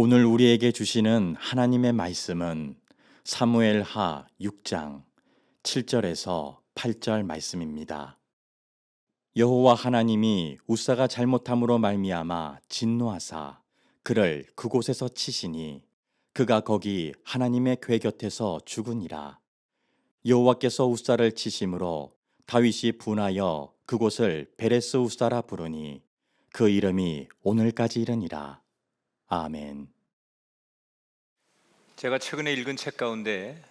오늘 우리에게 주시는 하나님의 말씀은 사무엘하 6장 7절에서 8절 말씀입니다. 여호와 하나님이 우사가 잘못함으로 말미암아 진노하사 그를 그곳에서 치시니 그가 거기 하나님의 궤 곁에서 죽으니라. 여호와께서 우사를 치심으로 다윗이 분하여 그곳을 베레스 우사라 부르니 그 이름이 오늘까지 이르니라. 아멘. 제가 최근에 읽은 책 가운데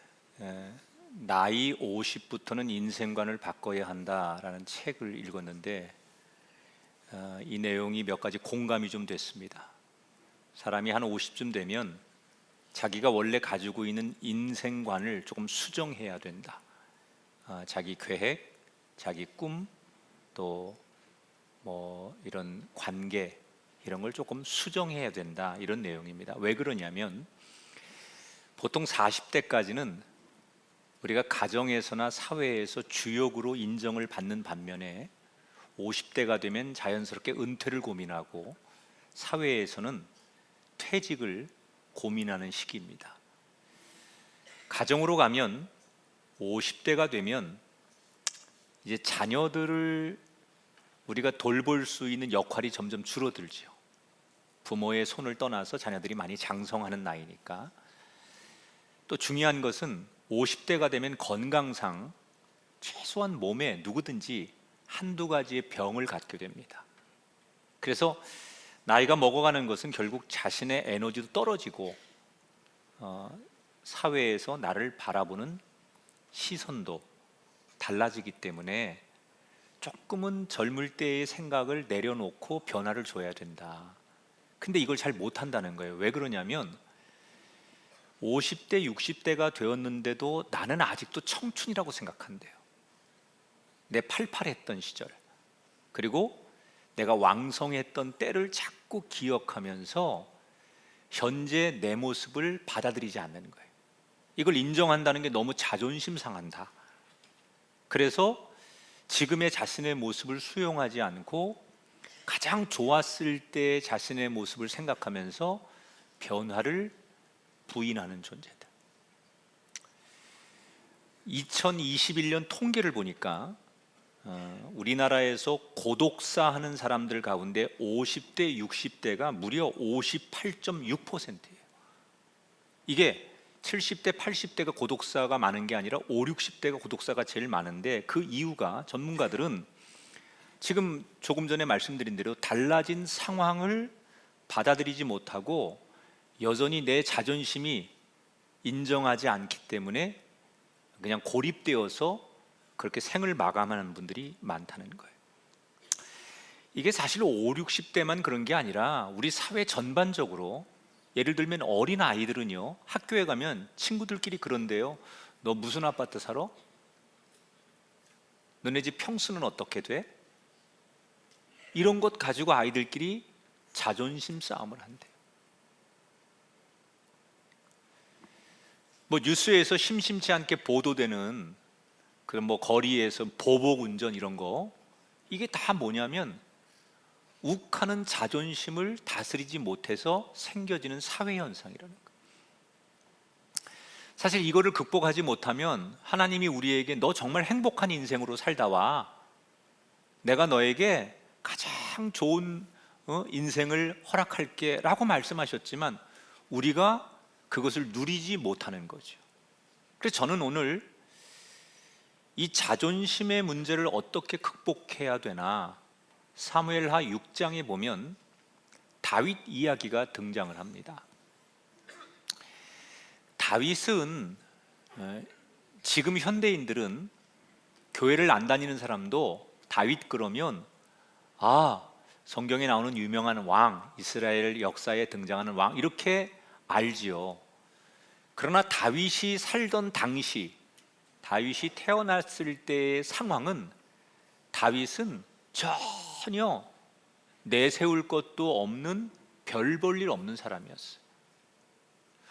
나이 50부터는 인생관을 바꿔야 한다라는 책을 읽었는데 이 내용이 몇 가지 공감이 좀 됐습니다. 사람이 한 50쯤 되면 자기가 원래 가지고 있는 인생관을 조금 수정해야 된다. 자기 계획, 자기 꿈, 또 뭐 이런 관계 이런 걸 조금 수정해야 된다, 이런 내용입니다. 왜 그러냐면 보통 40대까지는 우리가 가정에서나 사회에서 주역으로 인정을 받는 반면에 50대가 되면 자연스럽게 은퇴를 고민하고 사회에서는 퇴직을 고민하는 시기입니다. 가정으로 가면 50대가 되면 이제 자녀들을 우리가 돌볼 수 있는 역할이 점점 줄어들죠. 부모의 손을 떠나서 자녀들이 많이 장성하는 나이니까. 또 중요한 것은 50대가 되면 건강상 최소한 몸에 누구든지 한두 가지의 병을 갖게 됩니다. 그래서 나이가 먹어가는 것은 결국 자신의 에너지도 떨어지고 사회에서 나를 바라보는 시선도 달라지기 때문에 조금은 젊을 때의 생각을 내려놓고 변화를 줘야 된다. 근데 이걸 잘 못한다는 거예요. 왜 그러냐면 50대, 60대가 되었는데도 나는 아직도 청춘이라고 생각한대요. 내 팔팔했던 시절, 그리고 내가 왕성했던 때를 자꾸 기억하면서 현재 내 모습을 받아들이지 않는 거예요. 이걸 인정한다는 게 너무 자존심 상한다. 그래서 지금의 자신의 모습을 수용하지 않고 가장 좋았을 때 자신의 모습을 생각하면서 변화를 부인하는 존재들. 2021년 통계를 보니까 우리나라에서 고독사 하는 사람들 가운데 50대, 60대가 무려 58.6%예요. 이게 70대, 80대가 고독사가 많은 게 아니라 5, 60대가 고독사가 제일 많은데, 그 이유가 전문가들은 지금 조금 전에 말씀드린 대로 달라진 상황을 받아들이지 못하고 여전히 내 자존심이 인정하지 않기 때문에 그냥 고립되어서 그렇게 생을 마감하는 분들이 많다는 거예요. 이게 사실 5, 60대만 그런 게 아니라 우리 사회 전반적으로, 예를 들면 어린 아이들은요, 학교에 가면 친구들끼리 그런데요, 너 무슨 아파트 살아? 너네 집 평수는 어떻게 돼? 이런 것 가지고 아이들끼리 자존심 싸움을 한대요. 뭐 뉴스에서 심심치 않게 보도되는 그런 뭐 거리에서 보복 운전 이런 거, 이게 다 뭐냐면 욱하는 자존심을 다스리지 못해서 생겨지는 사회 현상이라는 거예요. 사실 이거를 극복하지 못하면 하나님이 우리에게 너 정말 행복한 인생으로 살다 와, 내가 너에게 가장 좋은 인생을 허락할게 라고 말씀하셨지만 우리가 그것을 누리지 못하는 거죠. 그래서 저는 오늘 이 자존심의 문제를 어떻게 극복해야 되나, 사무엘하 6장에 보면 다윗 이야기가 등장을 합니다. 다윗은 지금 현대인들은 교회를 안 다니는 사람도 다윗 그러면 성경에 나오는 유명한 왕, 이스라엘 역사에 등장하는 왕, 이렇게 알지요. 그러나 다윗이 살던 당시, 다윗이 태어났을 때의 상황은, 다윗은 전혀 내세울 것도 없는, 별 볼 일 없는 사람이었어요.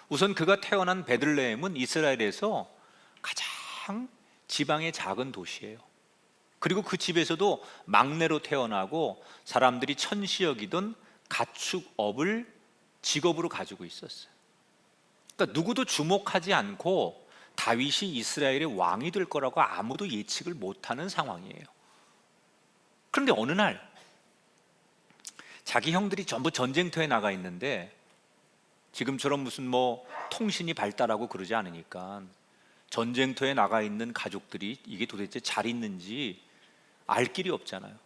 우선 그가 태어난 베들레헴은 이스라엘에서 가장 지방의 작은 도시예요. 그리고 그 집에서도 막내로 태어나고 사람들이 천시 여기던 가축업을 직업으로 가지고 있었어요. 그러니까 누구도 주목하지 않고 다윗이 이스라엘의 왕이 될 거라고 아무도 예측을 못하는 상황이에요. 그런데 어느 날 자기 형들이 전부 전쟁터에 나가 있는데 지금처럼 무슨 뭐 통신이 발달하고 그러지 않으니까 전쟁터에 나가 있는 가족들이 이게 도대체 잘 있는지 알 길이 없잖아요.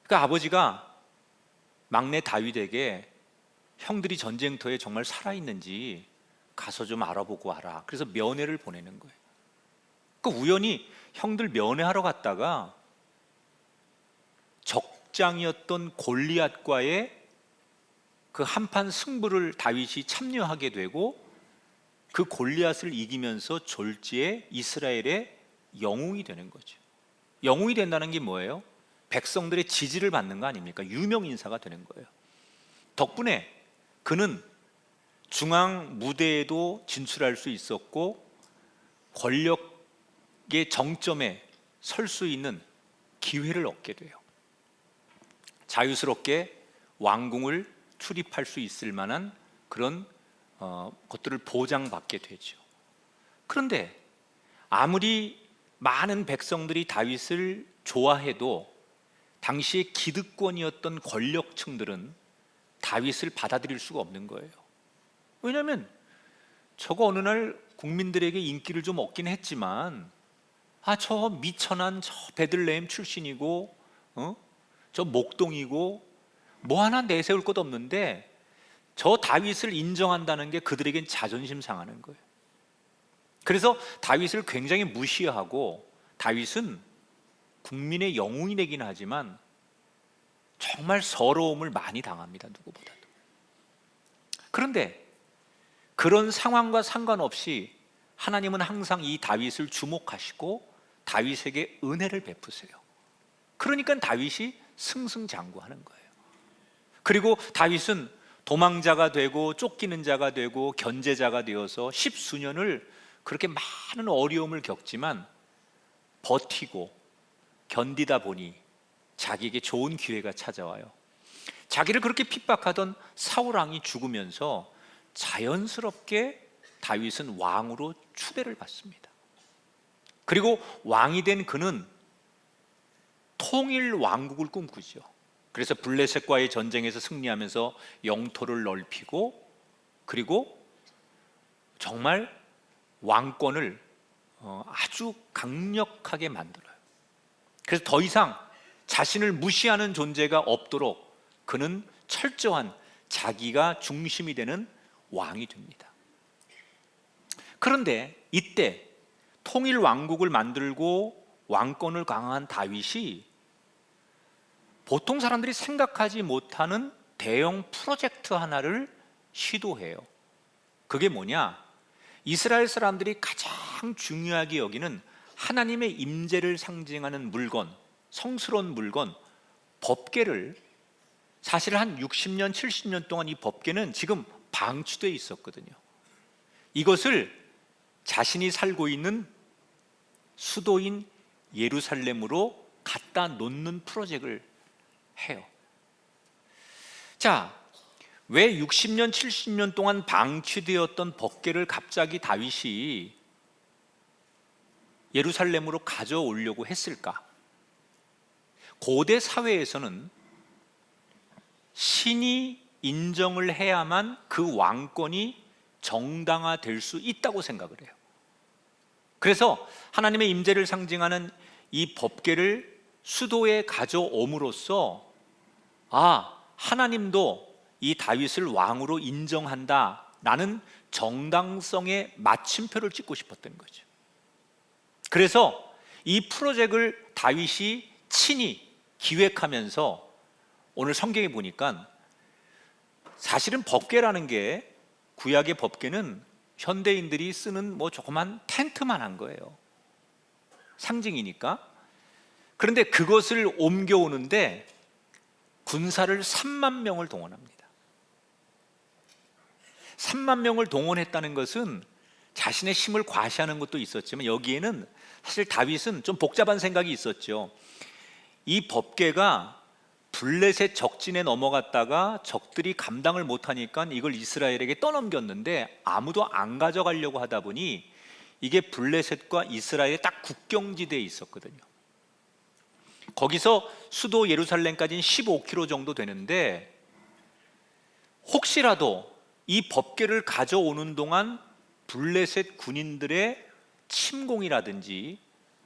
그러니까 아버지가 막내 다윗에게 형들이 전쟁터에 정말 살아있는지 가서 좀 알아보고 와라. 그래서 면회를 보내는 거예요. 그러니까 우연히 형들 면회하러 갔다가 적장이었던 골리앗과의 그 한판 승부를 다윗이 참여하게 되고 그 골리앗을 이기면서 졸지에 이스라엘의 영웅이 되는 거죠. 영웅이 된다는 게 뭐예요? 백성들의 지지를 받는 거 아닙니까? 유명 인사가 되는 거예요. 덕분에 그는 중앙 무대에도 진출할 수 있었고 권력의 정점에 설 수 있는 기회를 얻게 돼요. 자유스럽게 왕궁을 출입할 수 있을 만한 그런 것들을 보장받게 되죠. 그런데 아무리 많은 백성들이 다윗을 좋아해도 당시의 기득권이었던 권력층들은 다윗을 받아들일 수가 없는 거예요. 왜냐하면 저거 어느 날 국민들에게 인기를 좀 얻긴 했지만 저 미천한 저 베들레헴 출신이고 저 목동이고 뭐 하나 내세울 것 없는데 저 다윗을 인정한다는 게 그들에겐 자존심 상하는 거예요. 그래서 다윗을 굉장히 무시하고 다윗은 국민의 영웅이 되긴 하지만 정말 서러움을 많이 당합니다. 누구보다도. 그런데 그런 상황과 상관없이 하나님은 항상 이 다윗을 주목하시고 다윗에게 은혜를 베푸세요. 그러니까 다윗이 승승장구하는 거예요. 그리고 다윗은 도망자가 되고 쫓기는 자가 되고 견제자가 되어서 십수년을 그렇게 많은 어려움을 겪지만 버티고 견디다 보니 자기에게 좋은 기회가 찾아와요. 자기를 그렇게 핍박하던 사울 왕이 죽으면서 자연스럽게 다윗은 왕으로 추대를 받습니다. 그리고 왕이 된 그는 통일 왕국을 꿈꾸죠. 그래서 블레셋과의 전쟁에서 승리하면서 영토를 넓히고 그리고 정말 왕권을 아주 강력하게 만들어요. 그래서 더 이상 자신을 무시하는 존재가 없도록 그는 철저한 자기가 중심이 되는 왕이 됩니다. 그런데 이때 통일 왕국을 만들고 왕권을 강화한 다윗이 보통 사람들이 생각하지 못하는 대형 프로젝트 하나를 시도해요. 그게 뭐냐? 이스라엘 사람들이 가장 중요하게 여기는 하나님의 임재를 상징하는 물건, 성스러운 물건, 법궤를 사실 한 60년, 70년 동안 이 법궤는 지금 방치되어 있었거든요. 이것을 자신이 살고 있는 수도인 예루살렘으로 갖다 놓는 프로젝트를 해요. 자, 왜 60년, 70년 동안 방치되었던 법궤를 갑자기 다윗이 예루살렘으로 가져오려고 했을까? 고대 사회에서는 신이 인정을 해야만 그 왕권이 정당화될 수 있다고 생각을 해요. 그래서 하나님의 임재를 상징하는 이 법궤를 수도에 가져옴으로써 하나님도 이 다윗을 왕으로 인정한다라는 정당성의 마침표를 찍고 싶었던 거죠. 그래서 이 프로젝트를 다윗이 친히 기획하면서 오늘 성경에 보니까 사실은 법궤라는 게 구약의 법궤는 현대인들이 쓰는 뭐 조그만 텐트만 한 거예요. 상징이니까. 그런데 그것을 옮겨오는데 군사를 3만 명을 동원합니다. 3만 명을 동원했다는 것은 자신의 힘을 과시하는 것도 있었지만 여기에는 사실 다윗은 좀 복잡한 생각이 있었죠. 이 법궤가 블레셋 적진에 넘어갔다가 적들이 감당을 못하니까 이걸 이스라엘에게 떠넘겼는데 아무도 안 가져가려고 하다 보니 이게 블레셋과 이스라엘의 딱 국경지대에 있었거든요. 거기서 수도 예루살렘까지는 15km 정도 되는데 혹시라도 이 법궤를 가져오는 동안 블레셋 군인들의 침공이라든지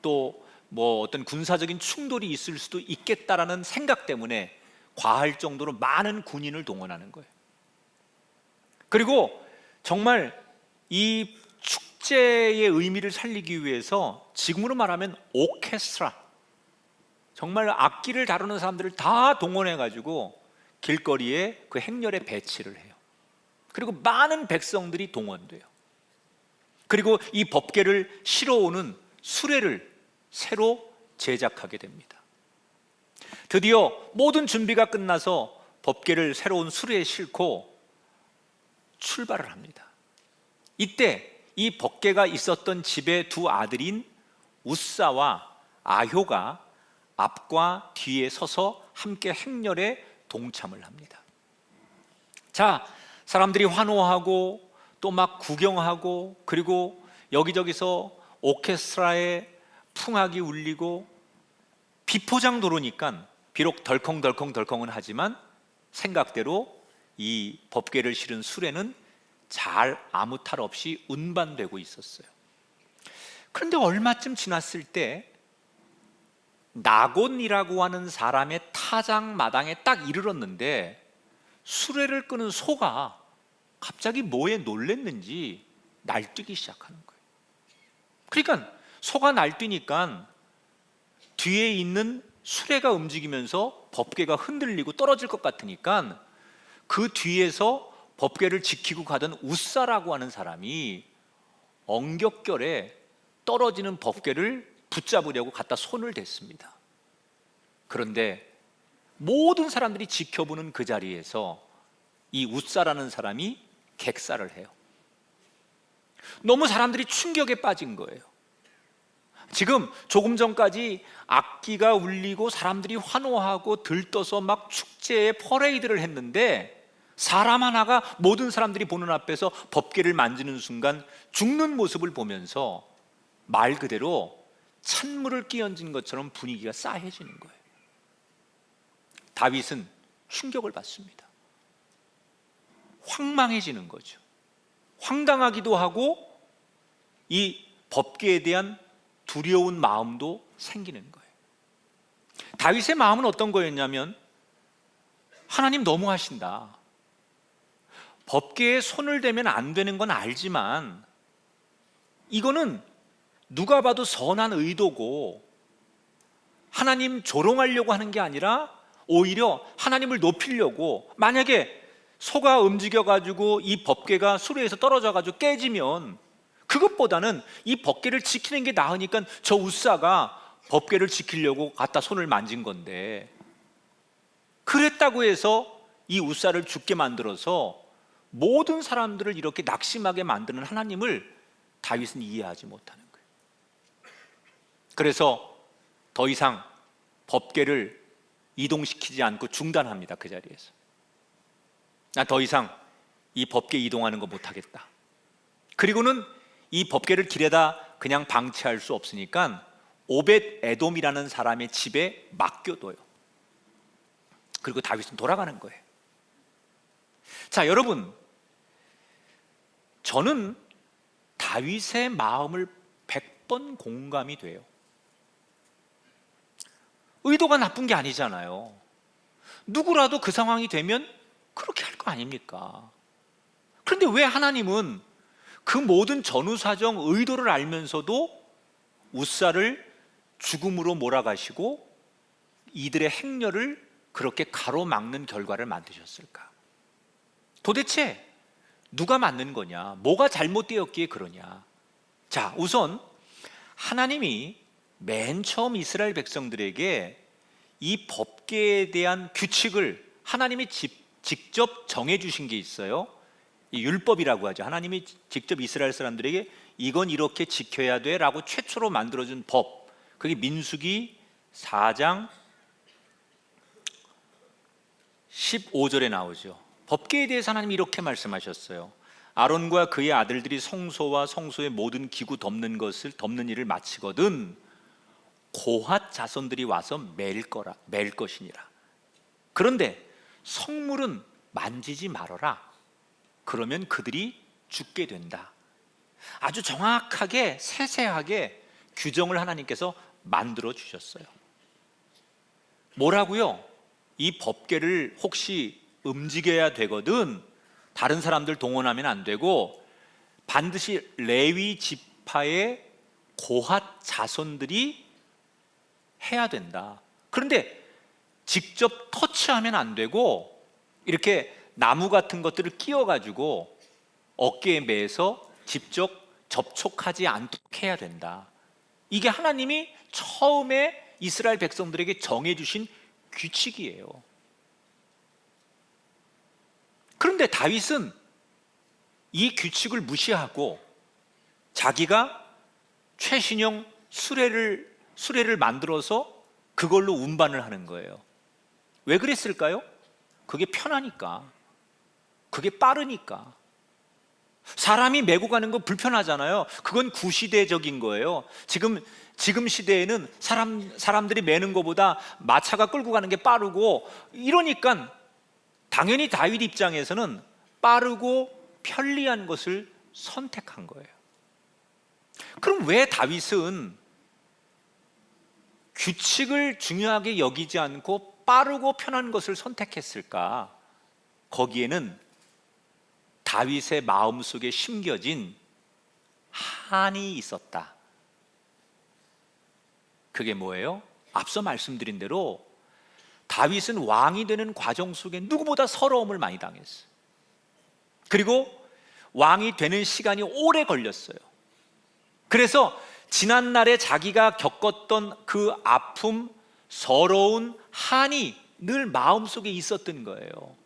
또 뭐 어떤 군사적인 충돌이 있을 수도 있겠다라는 생각 때문에 과할 정도로 많은 군인을 동원하는 거예요. 그리고 정말 이 축제의 의미를 살리기 위해서 지금으로 말하면 오케스트라, 정말 악기를 다루는 사람들을 다 동원해 가지고 길거리에 그 행렬에 배치를 해요. 그리고 많은 백성들이 동원돼요. 그리고 이 법궤를 실어오는 수레를 새로 제작하게 됩니다. 드디어 모든 준비가 끝나서 법궤를 새로운 수레에 싣고 출발을 합니다. 이때 이 법궤가 있었던 집의 두 아들인 우사와 아효가 앞과 뒤에 서서 함께 행렬에 동참을 합니다. 자, 사람들이 환호하고 또 막 구경하고 그리고 여기저기서 오케스트라의 풍악이 울리고 비포장도로니까 비록 덜컹덜컹은 하지만 생각대로 이 법궤를 실은 수레는 잘 아무 탈 없이 운반되고 있었어요. 그런데 얼마쯤 지났을 때 나곤이라고 하는 사람의 타작마당에 딱 이르렀는데 수레를 끄는 소가 갑자기 뭐에 놀랬는지 날뛰기 시작하는 거예요. 그러니까 소가 날뛰니까 뒤에 있는 수레가 움직이면서 법궤가 흔들리고 떨어질 것 같으니까 그 뒤에서 법궤를 지키고 가던 우사라고 하는 사람이 엉겹결에 떨어지는 법궤를 붙잡으려고 갖다 손을 댔습니다. 그런데 모든 사람들이 지켜보는 그 자리에서 이 우사라는 사람이 객사를 해요. 너무 사람들이 충격에 빠진 거예요. 지금 조금 전까지 악기가 울리고 사람들이 환호하고 들떠서 막 축제에 퍼레이드를 했는데 사람 하나가 모든 사람들이 보는 앞에서 법궤를 만지는 순간 죽는 모습을 보면서 말 그대로 찬물을 끼얹은 것처럼 분위기가 싸해지는 거예요. 다윗은 충격을 받습니다. 황망해지는 거죠. 황당하기도 하고 이 법궤에 대한 두려운 마음도 생기는 거예요. 다윗의 마음은 어떤 거였냐면 하나님 너무하신다. 법궤에 손을 대면 안 되는 건 알지만 이거는 누가 봐도 선한 의도고 하나님 조롱하려고 하는 게 아니라 오히려 하나님을 높이려고, 만약에 소가 움직여가지고 이 법궤가 수레에서 떨어져가지고 깨지면 그것보다는 이 법궤를 지키는 게 나으니까 저 우사가 법궤를 지키려고 갖다 손을 만진 건데, 그랬다고 해서 이 우사를 죽게 만들어서 모든 사람들을 이렇게 낙심하게 만드는 하나님을 다윗은 이해하지 못하는 거예요. 그래서 더 이상 법궤를 이동시키지 않고 중단합니다. 그 자리에서 나 더 이상 이 법궤 이동하는 거 못하겠다. 그리고는 이 법궤를 길에다 그냥 방치할 수 없으니까 오벳 에돔이라는 사람의 집에 맡겨둬요. 그리고 다윗은 돌아가는 거예요. 자, 여러분, 저는 다윗의 마음을 100번 공감이 돼요. 의도가 나쁜 게 아니잖아요. 누구라도 그 상황이 되면 그렇게 할 거 아닙니까? 그런데 왜 하나님은 그 모든 전후사정 의도를 알면서도 우사를 죽음으로 몰아가시고 이들의 행렬을 그렇게 가로막는 결과를 만드셨을까? 도대체 누가 맞는 거냐? 뭐가 잘못되었기에 그러냐? 자, 우선 하나님이 맨 처음 이스라엘 백성들에게 이 법궤에 대한 규칙을 하나님이 직접 정해주신 게 있어요. 이 율법이라고 하죠. 하나님이 직접 이스라엘 사람들에게 이건 이렇게 지켜야 돼 라고 최초로 만들어준 법, 그게 민수기 4장 15절에 나오죠. 법궤에 대해서 하나님이 이렇게 말씀하셨어요. 아론과 그의 아들들이 성소와 성소의 모든 기구 덮는 일을 마치거든 고핫 자손들이 와서 맬 것이니라. 그런데 성물은 만지지 말아라. 그러면 그들이 죽게 된다. 아주 정확하게 세세하게 규정을 하나님께서 만들어 주셨어요. 뭐라고요? 이 법궤를 혹시 움직여야 되거든 다른 사람들 동원하면 안 되고 반드시 레위 지파의 고핫 자손들이 해야 된다. 그런데 직접 터치하면 안 되고 이렇게 나무 같은 것들을 끼워가지고 어깨에 매서 직접 접촉하지 않도록 해야 된다. 이게 하나님이 처음에 이스라엘 백성들에게 정해주신 규칙이에요. 그런데 다윗은 이 규칙을 무시하고 자기가 최신형 수레를 만들어서 그걸로 운반을 하는 거예요. 왜 그랬을까요? 그게 편하니까, 그게 빠르니까. 사람이 메고 가는 거 불편하잖아요. 그건 구시대적인 거예요. 지금 시대에는 사람들이 메는 것보다 마차가 끌고 가는 게 빠르고 이러니까 당연히 다윗 입장에서는 빠르고 편리한 것을 선택한 거예요. 그럼 왜 다윗은 규칙을 중요하게 여기지 않고 빠르고 편한 것을 선택했을까? 거기에는 다윗의 마음속에 심겨진 한이 있었다. 그게 뭐예요? 앞서 말씀드린 대로 다윗은 왕이 되는 과정 속에 누구보다 서러움을 많이 당했어요. 그리고 왕이 되는 시간이 오래 걸렸어요. 그래서 지난날에 자기가 겪었던 그 아픔, 서러운 한이 늘 마음속에 있었던 거예요.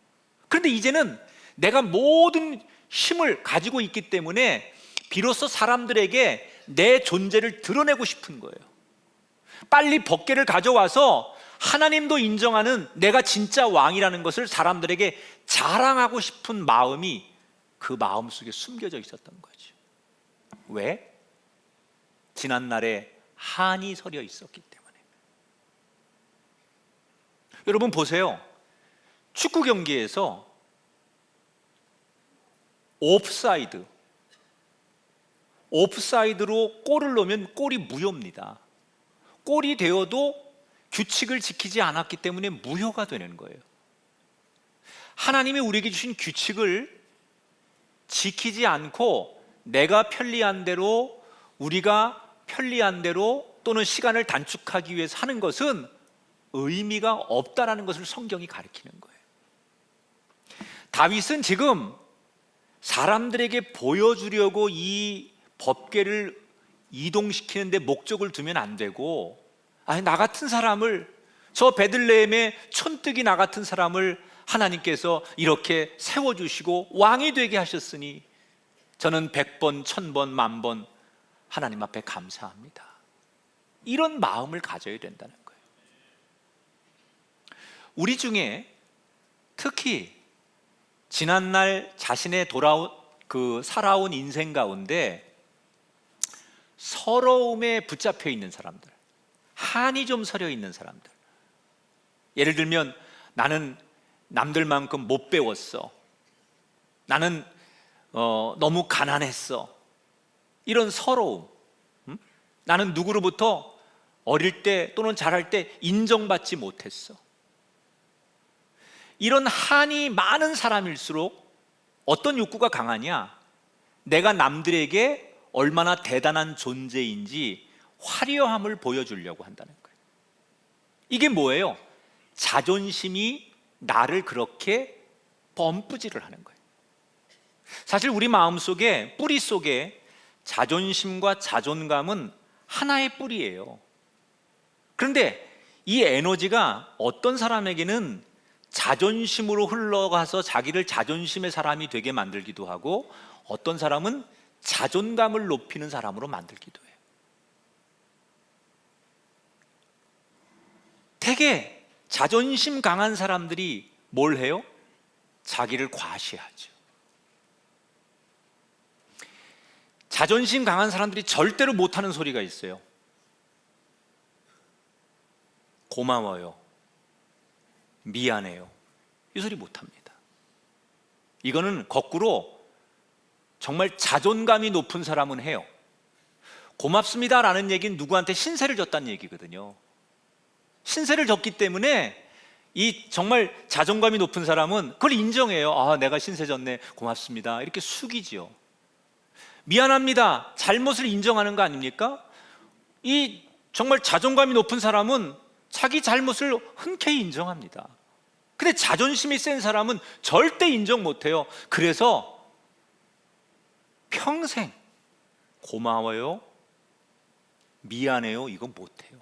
그런데 이제는 내가 모든 힘을 가지고 있기 때문에 비로소 사람들에게 내 존재를 드러내고 싶은 거예요. 빨리 법궤를 가져와서 하나님도 인정하는 내가 진짜 왕이라는 것을 사람들에게 자랑하고 싶은 마음이 그 마음속에 숨겨져 있었던 거죠. 왜? 지난날에 한이 서려 있었기 때문에. 여러분 보세요. 축구 경기에서 옵사이드로 골을 넣으면 골이 무효입니다. 골이 되어도 규칙을 지키지 않았기 때문에 무효가 되는 거예요. 하나님이 우리에게 주신 규칙을 지키지 않고 내가 편리한 대로, 우리가 편리한 대로 또는 시간을 단축하기 위해서 하는 것은 의미가 없다라는 것을 성경이 가르치는 거예요. 다윗은 지금 사람들에게 보여주려고 이 법궤를 이동시키는데 목적을 두면 안 되고, 나 같은 사람을, 저 베들레헴의 촌뜨기 나 같은 사람을 하나님께서 이렇게 세워주시고 왕이 되게 하셨으니 저는 100번, 1000번, 10,000번 하나님 앞에 감사합니다. 이런 마음을 가져야 된다는 거예요. 우리 중에 특히 지난날 자신의 살아온 인생 가운데 서러움에 붙잡혀 있는 사람들, 한이 좀 서려 있는 사람들, 예를 들면 나는 남들만큼 못 배웠어, 나는 너무 가난했어, 이런 서러움, 나는 누구로부터 어릴 때 또는 자랄 때 인정받지 못했어, 이런 한이 많은 사람일수록 어떤 욕구가 강하냐? 내가 남들에게 얼마나 대단한 존재인지 화려함을 보여주려고 한다는 거예요. 이게 뭐예요? 자존심이 나를 그렇게 범뿌질을 하는 거예요. 사실 우리 마음속에, 뿌리 속에 자존심과 자존감은 하나의 뿌리예요. 그런데 이 에너지가 어떤 사람에게는 자존심으로 흘러가서 자기를 자존심의 사람이 되게 만들기도 하고, 어떤 사람은 자존감을 높이는 사람으로 만들기도 해요. 되게 자존심 강한 사람들이 뭘 해요? 자기를 과시하죠. 자존심 강한 사람들이 절대로 못하는 소리가 있어요. 고마워요, 미안해요, 이 소리 못합니다. 이거는 거꾸로 정말 자존감이 높은 사람은 해요. 고맙습니다라는 얘기는 누구한테 신세를 졌다는 얘기거든요. 신세를 졌기 때문에 이 정말 자존감이 높은 사람은 그걸 인정해요. 아, 내가 신세 졌네, 고맙습니다, 이렇게 숙이지요. 미안합니다, 잘못을 인정하는 거 아닙니까? 이 정말 자존감이 높은 사람은 자기 잘못을 흔쾌히 인정합니다. 근데 자존심이 센 사람은 절대 인정 못해요. 그래서 평생 고마워요, 미안해요, 이건 못해요.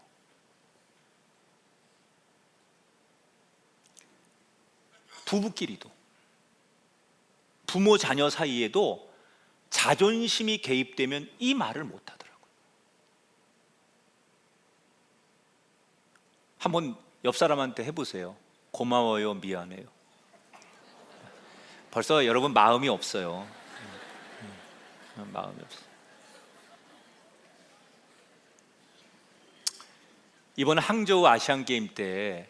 부부끼리도, 부모 자녀 사이에도 자존심이 개입되면 이 말을 못하더라고요. 한번 옆 사람한테 해보세요. 고마워요, 미안해요. 벌써 여러분 마음이 없어요. 마음이 없어요. 이번 항저우 아시안 게임 때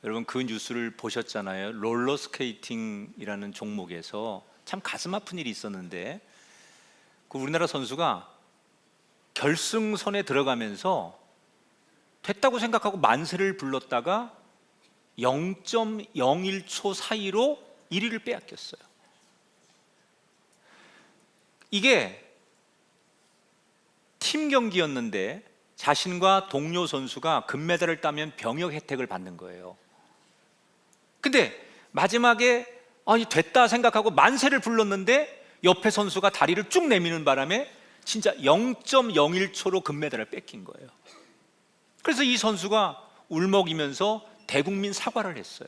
여러분 그 뉴스를 보셨잖아요. 롤러스케이팅이라는 종목에서 참 가슴 아픈 일이 있었는데, 그 우리나라 선수가 결승선에 들어가면서 됐다고 생각하고 만세를 불렀다가 0.01초 사이로 1위를 빼앗겼어요. 이게 팀 경기였는데 자신과 동료 선수가 금메달을 따면 병역 혜택을 받는 거예요. 근데 마지막에 아니 됐다 생각하고 만세를 불렀는데 옆에 선수가 다리를 쭉 내미는 바람에 진짜 0.01초로 금메달을 뺏긴 거예요. 그래서 이 선수가 울먹이면서 대국민 사과를 했어요.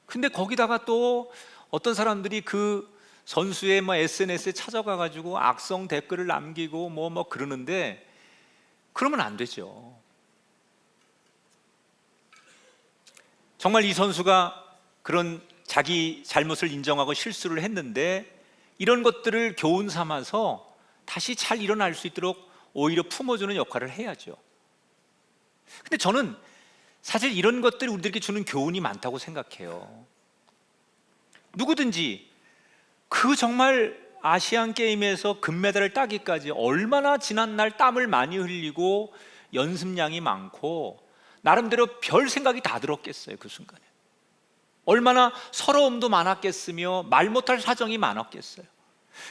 근데 거기다가 또 어떤 사람들이 그 선수의 SNS에 찾아가 가지고 악성 댓글을 남기고 뭐 그러는데, 그러면 안 되죠. 정말 이 선수가 그런 자기 잘못을 인정하고 실수를 했는데 이런 것들을 교훈 삼아서 다시 잘 일어날 수 있도록 오히려 품어주는 역할을 해야죠. 근데 저는 사실 이런 것들이 우리들에게 주는 교훈이 많다고 생각해요. 누구든지 그 정말 아시안 게임에서 금메달을 따기까지 얼마나 지난날 땀을 많이 흘리고 연습량이 많고 나름대로 별 생각이 다 들었겠어요. 그 순간에 얼마나 서러움도 많았겠으며 말 못할 사정이 많았겠어요.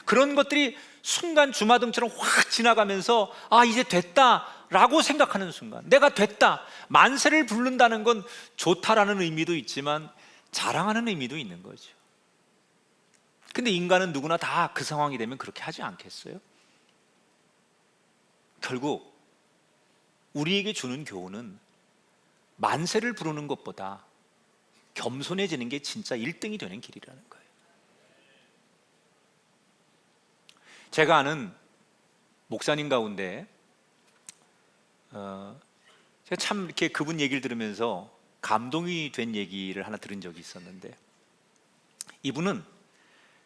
그런 것들이 순간 주마등처럼 확 지나가면서 아 이제 됐다라고 생각하는 순간, 내가 됐다, 만세를 부른다는 건 좋다라는 의미도 있지만 자랑하는 의미도 있는 거죠. 근데 인간은 누구나 다 그 상황이 되면 그렇게 하지 않겠어요? 결국 우리에게 주는 교훈은 만세를 부르는 것보다 겸손해지는 게 진짜 1등이 되는 길이라는 거예요. 제가 아는 목사님 가운데 제가 참 이렇게 그분 얘기를 들으면서 감동이 된 얘기를 하나 들은 적이 있었는데, 이분은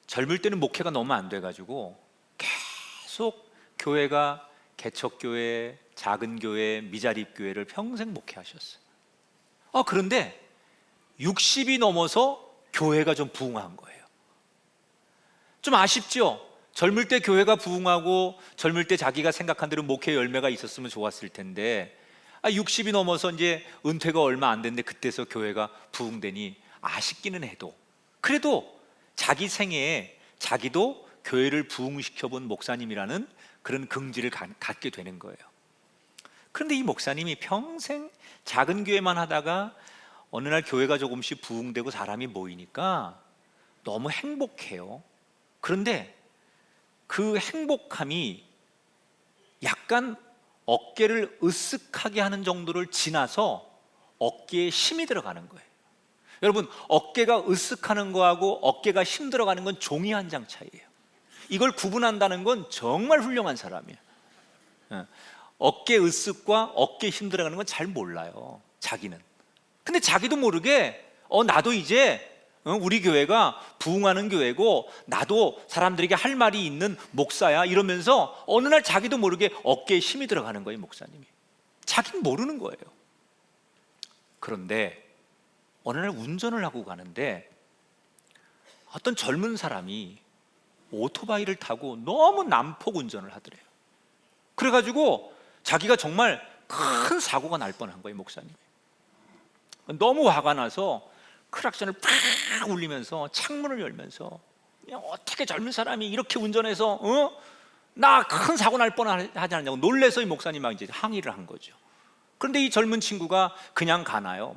젊을 때는 목회가 너무 안 돼가지고 계속 교회가 개척교회, 작은 교회, 미자립 교회를 평생 목회하셨어요. 그런데 60이 넘어서 교회가 좀 부흥한 거예요. 좀 아쉽죠? 젊을 때 교회가 부흥하고 젊을 때 자기가 생각한 대로 목회 열매가 있었으면 좋았을 텐데 60이 넘어서 이제 은퇴가 얼마 안 됐는데 그때서 교회가 부흥되니 아쉽기는 해도, 그래도 자기 생애에 자기도 교회를 부흥시켜본 목사님이라는 그런 긍지를 갖게 되는 거예요. 그런데 이 목사님이 평생 작은 교회만 하다가 어느 날 교회가 조금씩 부흥되고 사람이 모이니까 너무 행복해요. 그런데 그 행복함이 약간 어깨를 으쓱하게 하는 정도를 지나서 어깨에 힘이 들어가는 거예요. 여러분, 어깨가 으쓱하는 거하고 어깨가 힘 들어가는 건 종이 한 장 차이예요. 이걸 구분한다는 건 정말 훌륭한 사람이에요. 어깨 으쓱과 어깨 힘 들어가는 건 잘 몰라요, 자기는. 근데 자기도 모르게 나도 이제 우리 교회가 부흥하는 교회고 나도 사람들에게 할 말이 있는 목사야 이러면서 어느 날 자기도 모르게 어깨에 힘이 들어가는 거예요. 목사님이 자기는 모르는 거예요. 그런데 어느 날 운전을 하고 가는데 어떤 젊은 사람이 오토바이를 타고 너무 난폭 운전을 하더래요. 그래가지고 자기가 정말 큰 사고가 날 뻔한 거예요. 목사님이 너무 화가 나서 크락션을 팍 울리면서 창문을 열면서 어떻게 젊은 사람이 이렇게 운전해서 나 큰 사고 날 뻔하지 않냐고 놀래서 이 목사님하고 이제 항의를 한 거죠. 그런데 이 젊은 친구가 그냥 가나요?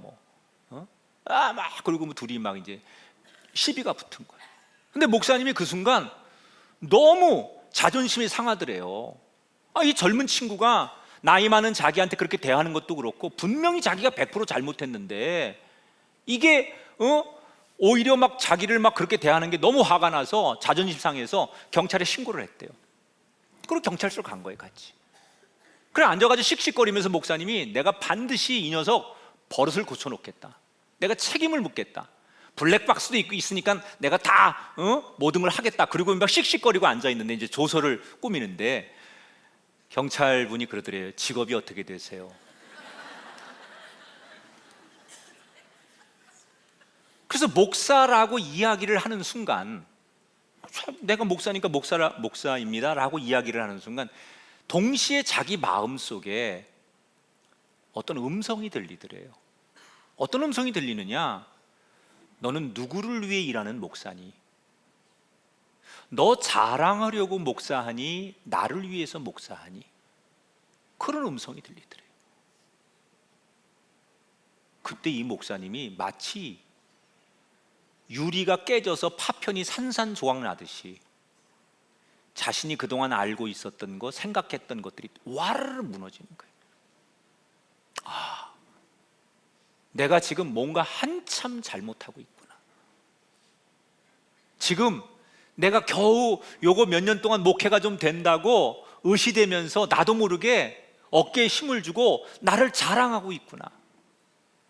막 그리고 둘이 막 이제 시비가 붙은 거예요. 근데 목사님이 그 순간 너무 자존심이 상하더래요. 이 젊은 친구가 나이 많은 자기한테 그렇게 대하는 것도 그렇고 분명히 자기가 100% 잘못했는데 이게 오히려 막 자기를 막 그렇게 대하는 게 너무 화가 나서 자존심 상해서 경찰에 신고를 했대요. 그리고 경찰서로 간 거예요, 같이. 그래 앉아가지고 씩씩거리면서 목사님이 내가 반드시 이 녀석 버릇을 고쳐놓겠다. 내가 책임을 묻겠다. 블랙박스도 있으니까 내가 다 모든 걸 하겠다. 그리고 막 씩씩거리고 앉아있는데 이제 조서를 꾸미는데 경찰분이 그러더래요. 직업이 어떻게 되세요? 그래서 목사라고 이야기를 하는 순간 내가 목사니까 목사입니다 라고 이야기를 하는 순간 동시에 자기 마음속에 어떤 음성이 들리더래요. 어떤 음성이 들리느냐? 너는 누구를 위해 일하는 목사니? 너 자랑하려고 목사하니? 나를 위해서 목사하니? 그런 음성이 들리더래요. 그때 이 목사님이 마치 유리가 깨져서 파편이 산산조각 나듯이 자신이 그동안 알고 있었던 것, 생각했던 것들이 와르르 무너지는 거예요. 내가 지금 뭔가 한참 잘못하고 있구나. 지금 내가 겨우 요거 몇 년 동안 목회가 좀 된다고 의시되면서 나도 모르게 어깨에 힘을 주고 나를 자랑하고 있구나.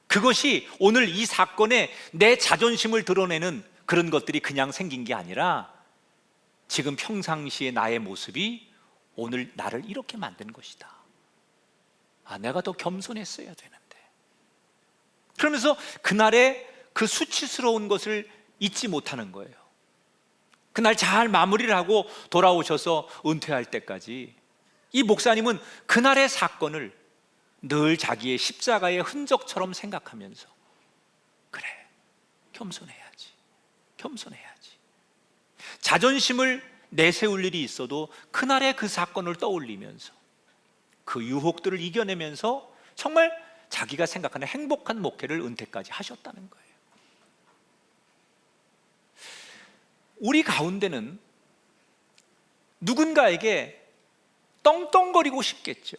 그것이 오늘 이 사건에 내 자존심을 드러내는 그런 것들이 그냥 생긴 게 아니라 지금 평상시의 나의 모습이 오늘 나를 이렇게 만든 것이다. 내가 더 겸손했어야 되는데. 그러면서 그날의 그 수치스러운 것을 잊지 못하는 거예요. 그날 잘 마무리를 하고 돌아오셔서 은퇴할 때까지 이 목사님은 그날의 사건을 늘 자기의 십자가의 흔적처럼 생각하면서 그래, 겸손해야지. 자존심을 내세울 일이 있어도 그날의 그 사건을 떠올리면서 그 유혹들을 이겨내면서 정말 자기가 생각하는 행복한 목회를 은퇴까지 하셨다는 거예요. 우리 가운데는 누군가에게 떵떵거리고 싶겠죠.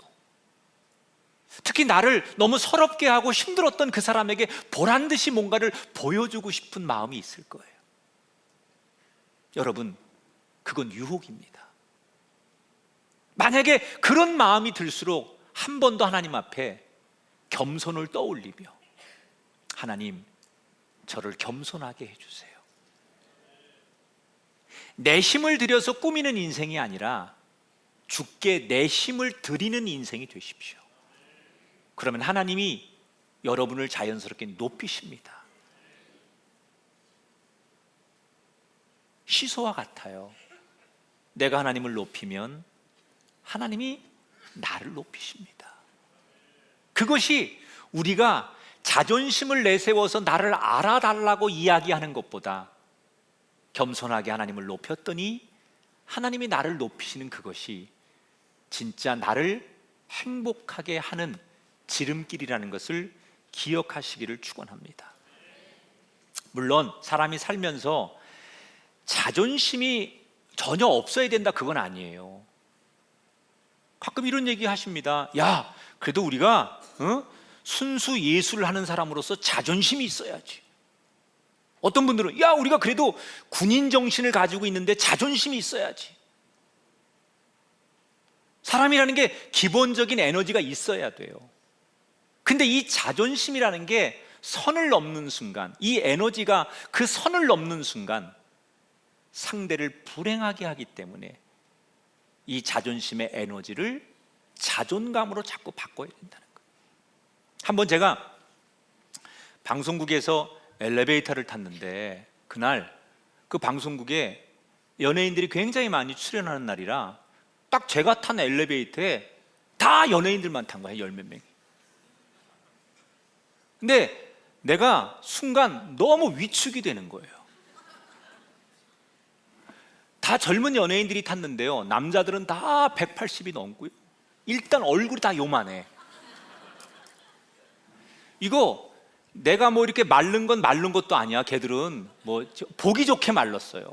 특히 나를 너무 서럽게 하고 힘들었던 그 사람에게 보란듯이 뭔가를 보여주고 싶은 마음이 있을 거예요. 여러분, 그건 유혹입니다. 만약에 그런 마음이 들수록 한 번 더 하나님 앞에 겸손을 떠올리며 하나님, 저를 겸손하게 해주세요. 내 힘을 들여서 꾸미는 인생이 아니라 주께 내 힘을 드리는 인생이 되십시오. 그러면 하나님이 여러분을 자연스럽게 높이십니다. 시소와 같아요. 내가 하나님을 높이면 하나님이 나를 높이십니다. 그것이 우리가 자존심을 내세워서 나를 알아달라고 이야기하는 것보다 겸손하게 하나님을 높였더니 하나님이 나를 높이시는 그것이 진짜 나를 행복하게 하는 지름길이라는 것을 기억하시기를 축원합니다. 물론 사람이 살면서 자존심이 전혀 없어야 된다, 그건 아니에요. 가끔 이런 얘기 하십니다. 야, 그래도 우리가 순수 예술을 하는 사람으로서 자존심이 있어야지. 어떤 분들은 야, 우리가 그래도 군인 정신을 가지고 있는데 자존심이 있어야지. 사람이라는 게 기본적인 에너지가 있어야 돼요. 근데 이 자존심이라는 게 선을 넘는 순간, 이 에너지가 그 선을 넘는 순간 상대를 불행하게 하기 때문에 이 자존심의 에너지를 자존감으로 자꾸 바꿔야 된다는 거예요. 한번 제가 방송국에서 엘리베이터를 탔는데 그날 그 방송국에 연예인들이 굉장히 많이 출연하는 날이라 딱 제가 탄 엘리베이터에 다 연예인들만 탄 거예요. 열 몇 명이. 근데 내가 순간 너무 위축이 되는 거예요. 다 젊은 연예인들이 탔는데요, 남자들은 다 180이 넘고요, 일단 얼굴이 다 요만해. 이거 내가 뭐 이렇게 마른 건 마른 것도 아니야. 걔들은 뭐 보기 좋게 말랐어요.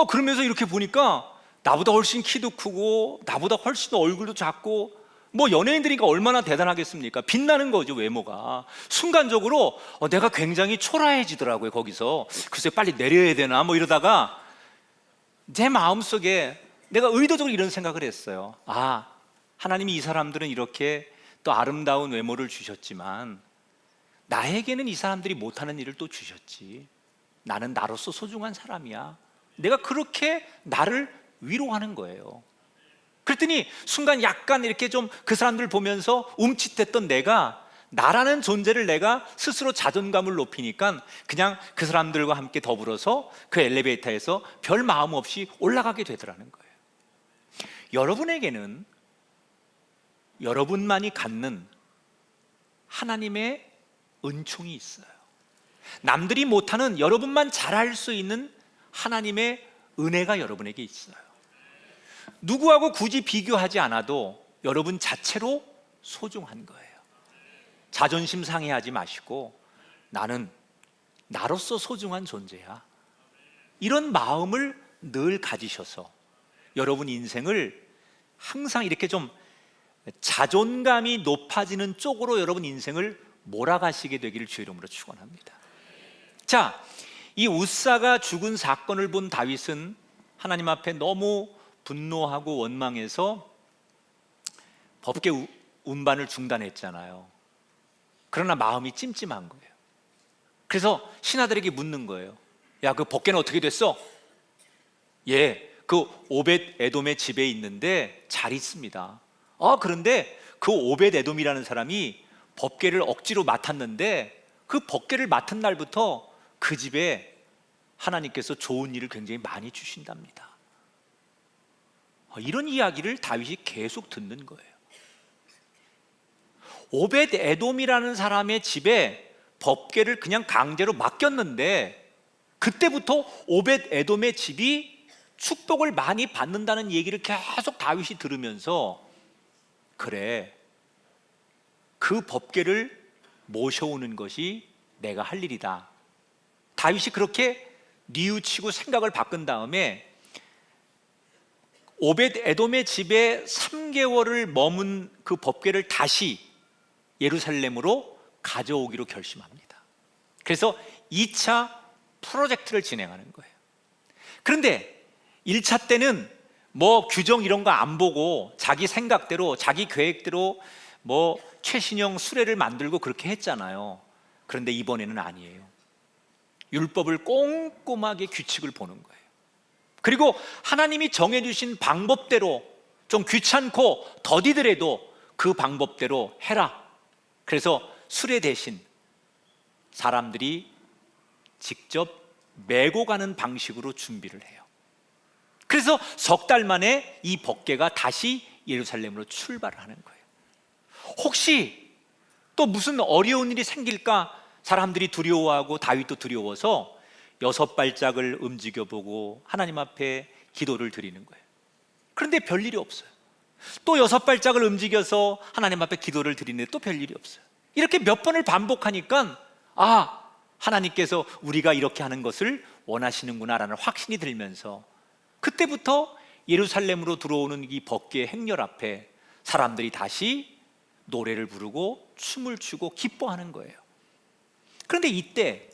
그러면서 이렇게 보니까 나보다 훨씬 키도 크고 나보다 훨씬 얼굴도 작고, 뭐 연예인들이니까 얼마나 대단하겠습니까? 빛나는 거죠, 외모가. 순간적으로 내가 굉장히 초라해지더라고요. 거기서 글쎄 빨리 내려야 되나 뭐 이러다가 제 마음속에 내가 의도적으로 이런 생각을 했어요. 하나님이 이 사람들은 이렇게 또 아름다운 외모를 주셨지만 나에게는 이 사람들이 못하는 일을 또 주셨지. 나는 나로서 소중한 사람이야. 내가 그렇게 나를 위로하는 거예요. 그랬더니 순간 약간 이렇게 좀 그 사람들을 보면서 움찔했던 내가, 나라는 존재를 내가 스스로 자존감을 높이니까 그냥 그 사람들과 함께 더불어서 그 엘리베이터에서 별 마음 없이 올라가게 되더라는 거예요. 여러분에게는 여러분만이 갖는 하나님의 은총이 있어요. 남들이 못하는, 여러분만 잘할 수 있는 하나님의 은혜가 여러분에게 있어요. 누구하고 굳이 비교하지 않아도 여러분 자체로 소중한 거예요. 자존심 상해하지 마시고 나는 나로서 소중한 존재야, 이런 마음을 늘 가지셔서 여러분 인생을 항상 이렇게 좀 자존감이 높아지는 쪽으로 여러분 인생을 몰아가시게 되기를 주의 이름으로 축원합니다. 자, 이 웃사가 죽은 사건을 본 다윗은 하나님 앞에 너무 분노하고 원망해서 법궤 운반을 중단했잖아요. 그러나 마음이 찜찜한 거예요. 그래서 신하들에게 묻는 거예요. 야, 그 법궤는 어떻게 됐어? 그 오벳 에돔의 집에 있는데 잘 있습니다. 그런데 그 오벳 에돔이라는 사람이 법궤를 억지로 맡았는데 그 법궤를 맡은 날부터 그 집에 하나님께서 좋은 일을 굉장히 많이 주신답니다. 이런 이야기를 다윗이 계속 듣는 거예요. 오벳 에돔이라는 사람의 집에 법궤를 그냥 강제로 맡겼는데 그때부터 오벳 에돔의 집이 축복을 많이 받는다는 얘기를 계속 다윗이 들으면서, 그래, 그 법궤를 모셔오는 것이 내가 할 일이다. 다윗이 그렇게 뉘우치고 생각을 바꾼 다음에 오벳 에돔의 집에 3개월을 머문 그 법궤를 다시 예루살렘으로 가져오기로 결심합니다. 그래서 2차 프로젝트를 진행하는 거예요. 그런데 1차 때는 뭐 규정 이런 거 안 보고 자기 생각대로 자기 계획대로 뭐 최신형 수레를 만들고 그렇게 했잖아요. 그런데 이번에는 아니에요. 율법을 꼼꼼하게 규칙을 보는 거예요. 그리고 하나님이 정해주신 방법대로, 좀 귀찮고 더디더라도 그 방법대로 해라. 그래서 수레 대신 사람들이 직접 메고 가는 방식으로 준비를 해요. 그래서 석 달 만에 이 법궤가 다시 예루살렘으로 출발을 하는 거예요. 혹시 또 무슨 어려운 일이 생길까 사람들이 두려워하고 다윗도 두려워서 6발짝을 움직여보고 하나님 앞에 기도를 드리는 거예요. 그런데 별일이 없어요. 또 6발짝을 움직여서 하나님 앞에 기도를 드리는데 또 별일이 없어요. 이렇게 몇 번을 반복하니까 하나님께서 우리가 이렇게 하는 것을 원하시는구나 라는 확신이 들면서 그때부터 예루살렘으로 들어오는 이 법궤의 행렬 앞에 사람들이 다시 노래를 부르고 춤을 추고 기뻐하는 거예요. 그런데 이때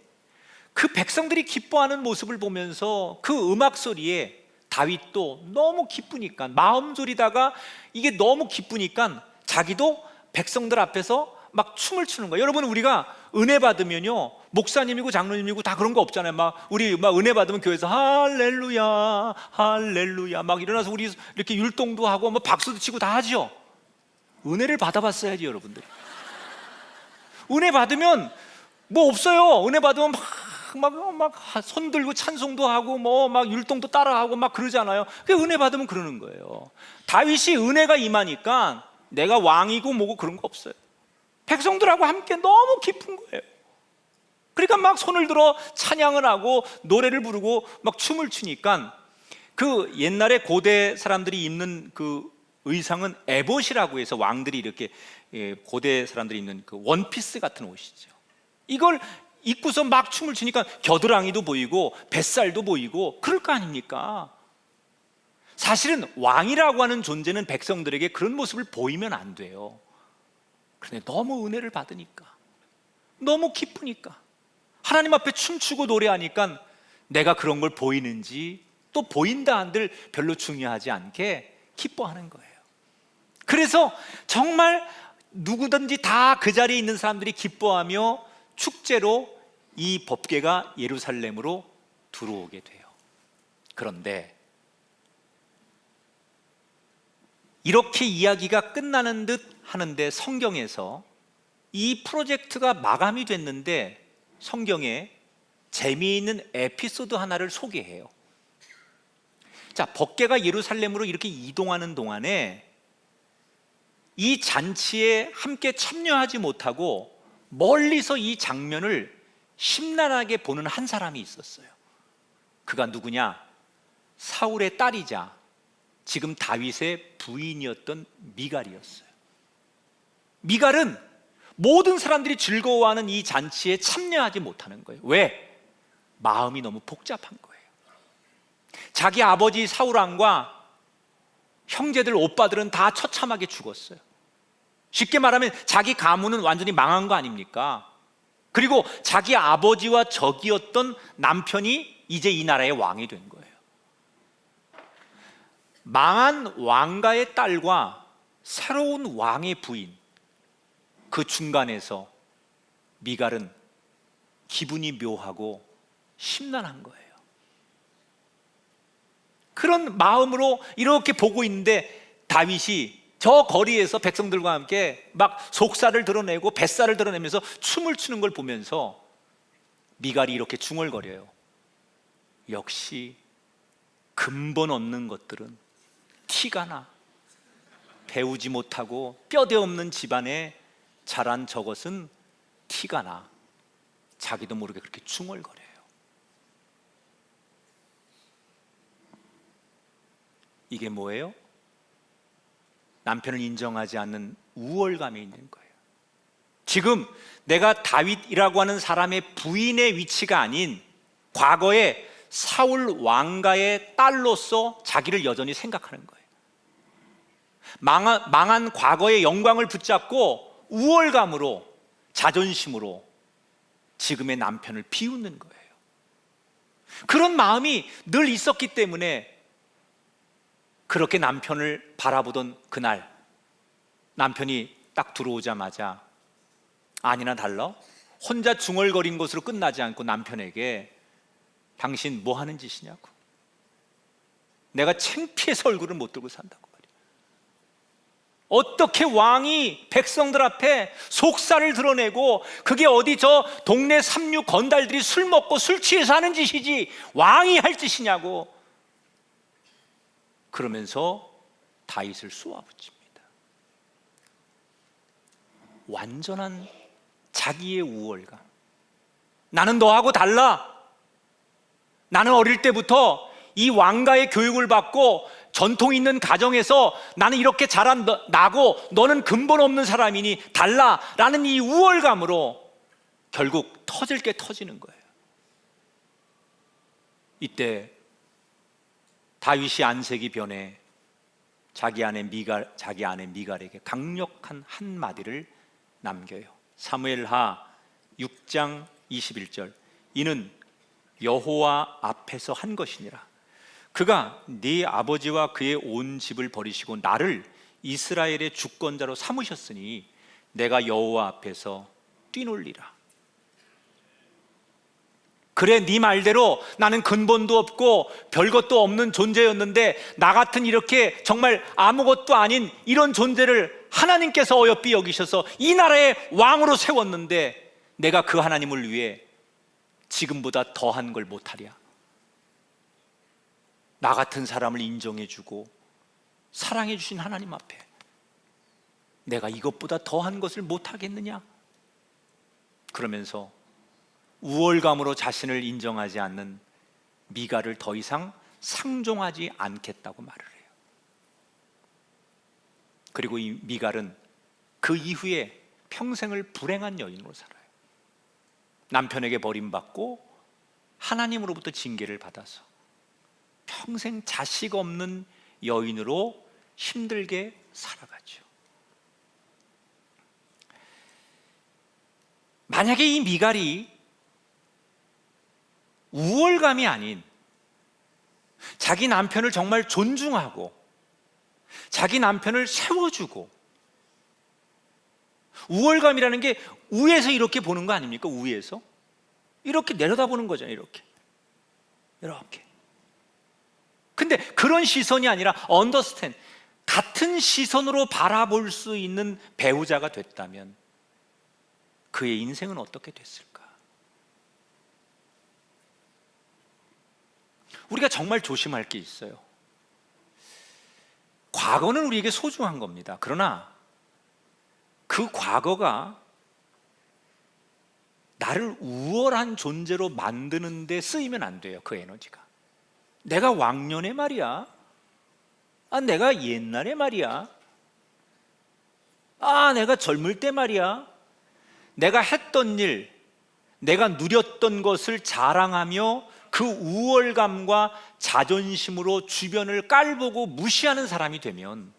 그 백성들이 기뻐하는 모습을 보면서 그 음악 소리에 다윗도 너무 기쁘니까, 마음 졸이다가 이게 너무 기쁘니까 자기도 백성들 앞에서 막 춤을 추는 거예요. 여러분, 우리가 은혜 받으면요, 목사님이고 장로님이고 다 그런 거 없잖아요. 우리 은혜 받으면 교회에서 할렐루야 할렐루야 막 일어나서 우리 이렇게 율동도 하고 박수도 치고 다 하죠. 은혜를 받아봤어야지, 여러분들. 은혜 받으면 뭐 없어요. 은혜 받으면 막 손 들고 찬송도 하고 막 율동도 따라하고 막 그러잖아요. 그 은혜 받으면 그러는 거예요. 다윗이 은혜가 임하니까 내가 왕이고 뭐고 그런 거 없어요. 백성들하고 함께 너무 깊은 거예요. 그러니까 막 손을 들어 찬양을 하고 노래를 부르고 막 춤을 추니까 그 옛날에 고대 사람들이 입는 그 의상은 에봇이라고 해서 왕들이 이렇게 고대 사람들이 입는 그 원피스 같은 옷이죠. 이걸 입고서 막 춤을 추니까 겨드랑이도 보이고 뱃살도 보이고 그럴 거 아닙니까? 사실은 왕이라고 하는 존재는 백성들에게 그런 모습을 보이면 안 돼요. 그런데 너무 은혜를 받으니까, 너무 기쁘니까, 하나님 앞에 춤추고 노래하니까 내가 그런 걸 보이는지 또 보인다 한들 별로 중요하지 않게 기뻐하는 거예요. 그래서 정말 누구든지 다 그 자리에 있는 사람들이 기뻐하며 축제로 이 법궤가 예루살렘으로 들어오게 돼요. 그런데 이렇게 이야기가 끝나는 듯 하는데 성경에서 이 프로젝트가 마감이 됐는데 성경에 재미있는 에피소드 하나를 소개해요. 자, 법궤가 예루살렘으로 이렇게 이동하는 동안에 이 잔치에 함께 참여하지 못하고 멀리서 이 장면을 심란하게 보는 한 사람이 있었어요. 그가 누구냐? 사울의 딸이자 지금 다윗의 부인이었던 미갈이었어요. 미갈은 모든 사람들이 즐거워하는 이 잔치에 참여하지 못하는 거예요. 왜? 마음이 너무 복잡한 거예요. 자기 아버지 사울왕과 형제들, 오빠들은 다 처참하게 죽었어요. 쉽게 말하면 자기 가문은 완전히 망한 거 아닙니까? 그리고 자기 아버지와 적이었던 남편이 이제 이 나라의 왕이 된 거예요. 망한 왕가의 딸과 새로운 왕의 부인, 그 중간에서 미갈은 기분이 묘하고 심란한 거예요. 그런 마음으로 이렇게 보고 있는데 다윗이 저 거리에서 백성들과 함께 막 속살을 드러내고 뱃살을 드러내면서 춤을 추는 걸 보면서 미갈이 이렇게 중얼거려요. 역시 근본 없는 것들은 티가 나. 배우지 못하고 뼈대 없는 집안에 자란 저것은 티가 나. 자기도 모르게 그렇게 중얼거려요. 이게 뭐예요? 남편을 인정하지 않는 우월감에 있는 거예요. 지금 내가 다윗이라고 하는 사람의 부인의 위치가 아닌 과거에 사울 왕가의 딸로서 자기를 여전히 생각하는 거예요. 망한 과거의 영광을 붙잡고 우월감으로, 자존심으로 지금의 남편을 비웃는 거예요. 그런 마음이 늘 있었기 때문에 그렇게 남편을 바라보던 그날, 남편이 딱 들어오자마자 아니나 달라 혼자 중얼거린 것으로 끝나지 않고 남편에게 당신 뭐 하는 짓이냐고, 내가 창피해서 얼굴을 못 들고 산다고 말이야. 어떻게 왕이 백성들 앞에 속살을 드러내고, 그게 어디 저 동네 삼류 건달들이 술 먹고 술 취해서 하는 짓이지 왕이 할 짓이냐고. 그러면서 다윗을 쏘아붙입니다. 완전한 자기의 우월감. 나는 너하고 달라. 나는 어릴 때부터 이 왕가의 교육을 받고 전통 있는 가정에서 나는 이렇게 자란 나고 너는 근본 없는 사람이니 달라라는 이 우월감으로 결국 터질 게 터지는 거예요. 이때 다윗이 안색이 변해 자기 아내 미갈에게 강력한 한마디를 남겨요. 사무엘하 6장 21절. 이는 여호와 앞에서 한 것이니라. 그가 네 아버지와 그의 온 집을 버리시고 나를 이스라엘의 주권자로 삼으셨으니 내가 여호와 앞에서 뛰놀리라. 그래, 네 말대로 나는 근본도 없고 별것도 없는 존재였는데 나 같은 이렇게 정말 아무것도 아닌 이런 존재를 하나님께서 어여삐 여기셔서 이 나라의 왕으로 세웠는데 내가 그 하나님을 위해 지금보다 더한 걸 못하랴. 나 같은 사람을 인정해주고 사랑해 주신 하나님 앞에 내가 이것보다 더한 것을 못하겠느냐? 그러면서 우월감으로 자신을 인정하지 않는 미갈을 더 이상 상종하지 않겠다고 말을 해요. 그리고 이 미갈은 그 이후에 평생을 불행한 여인으로 살아요. 남편에게 버림받고 하나님으로부터 징계를 받아서 평생 자식 없는 여인으로 힘들게 살아가죠. 만약에 이 미갈이 우월감이 아닌 자기 남편을 정말 존중하고 자기 남편을 세워주고, 우월감이라는 게 위에서 이렇게 보는 거 아닙니까? 위에서 이렇게 내려다보는 거잖아요. 이렇게. 근데 그런 시선이 아니라 understand, 같은 시선으로 바라볼 수 있는 배우자가 됐다면 그의 인생은 어떻게 됐을까? 우리가 정말 조심할 게 있어요. 과거는 우리에게 소중한 겁니다. 그러나 그 과거가 나를 우월한 존재로 만드는 데 쓰이면 안 돼요. 그 에너지가. 내가 왕년에 말이야, 내가 옛날에 말이야, 내가 젊을 때 말이야, 내가 했던 일, 내가 누렸던 것을 자랑하며 그 우월감과 자존심으로 주변을 깔보고 무시하는 사람이 되면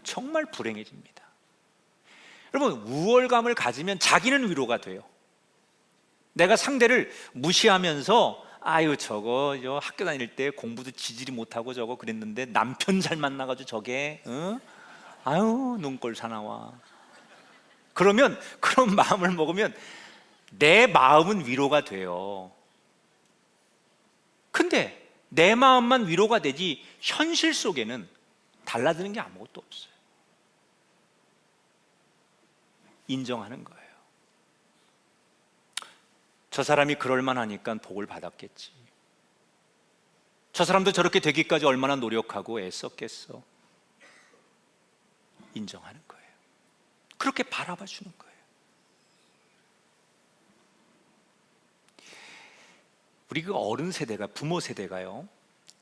정말 불행해집니다. 여러분, 우월감을 가지면 자기는 위로가 돼요. 내가 상대를 무시하면서 아유 저거 학교 다닐 때 공부도 지지리 못하고 저거 그랬는데 남편 잘 만나가지고 저게 아유 눈꼴 사나워. 그러면 그런 마음을 먹으면 내 마음은 위로가 돼요. 근데 내 마음만 위로가 되지 현실 속에는 달라지는 게 아무것도 없어요. 인정하는 거예요. 저 사람이 그럴 만하니까 복을 받았겠지. 저 사람도 저렇게 되기까지 얼마나 노력하고 애썼겠어. 인정하는 거예요. 그렇게 바라봐 주는 거예요. 우리 그 어른 세대가, 부모 세대가요,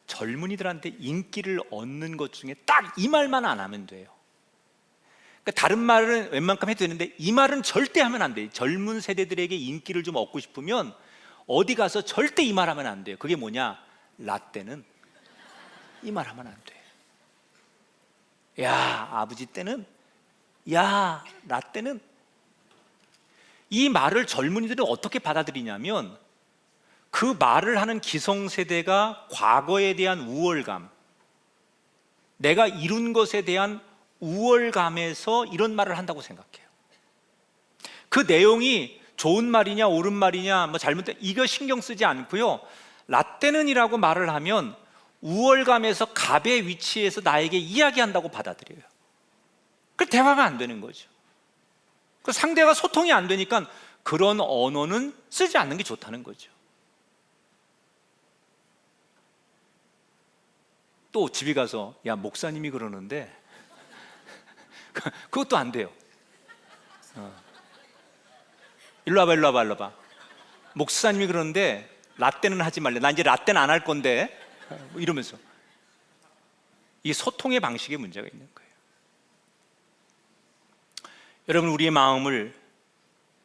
젊은이들한테 인기를 얻는 것 중에 딱 이 말만 안 하면 돼요. 그러니까 다른 말은 웬만큼 해도 되는데 이 말은 절대 하면 안 돼요. 젊은 세대들에게 인기를 좀 얻고 싶으면 어디 가서 절대 이 말 하면 안 돼요. 그게 뭐냐? 라떼는 이 말 하면 안 돼요. 야, 아버지 때는, 야, 라떼는. 이 말을 젊은이들은 어떻게 받아들이냐면 그 말을 하는 기성세대가 과거에 대한 우월감, 내가 이룬 것에 대한 우월감에서 이런 말을 한다고 생각해요. 그 내용이 좋은 말이냐 옳은 말이냐 뭐 잘못된, 이거 신경 쓰지 않고요, 라떼는이라고 말을 하면 우월감에서 갑의 위치에서 나에게 이야기한다고 받아들여요. 그 대화가 안 되는 거죠. 그 상대가 소통이 안 되니까 그런 언어는 쓰지 않는 게 좋다는 거죠. 또 집에 가서 야 목사님이 그러는데 그것도 안 돼요. 일로 와봐. 목사님이 그러는데 라떼는 하지 말래. 나 이제 라떼는 안 할 건데. 이러면서. 이 소통의 방식에 문제가 있는 거예요. 여러분, 우리의 마음을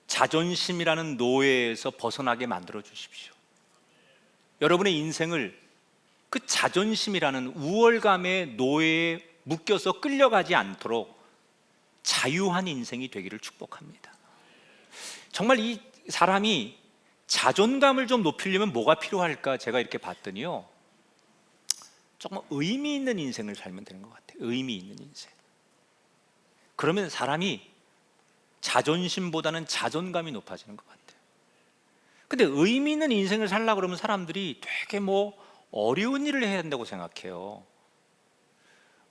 자존심이라는 노예에서 벗어나게 만들어 주십시오. 여러분의 인생을 그 자존심이라는 우월감의 노예에 묶여서 끌려가지 않도록 자유한 인생이 되기를 축복합니다. 정말 이 사람이 자존감을 좀 높이려면 뭐가 필요할까? 제가 이렇게 봤더니요, 조금 의미 있는 인생을 살면 되는 것 같아요. 의미 있는 인생. 그러면 사람이 자존심보다는 자존감이 높아지는 것 같아요. 근데 의미 있는 인생을 살려고 그러면 사람들이 되게 어려운 일을 해야 된다고 생각해요.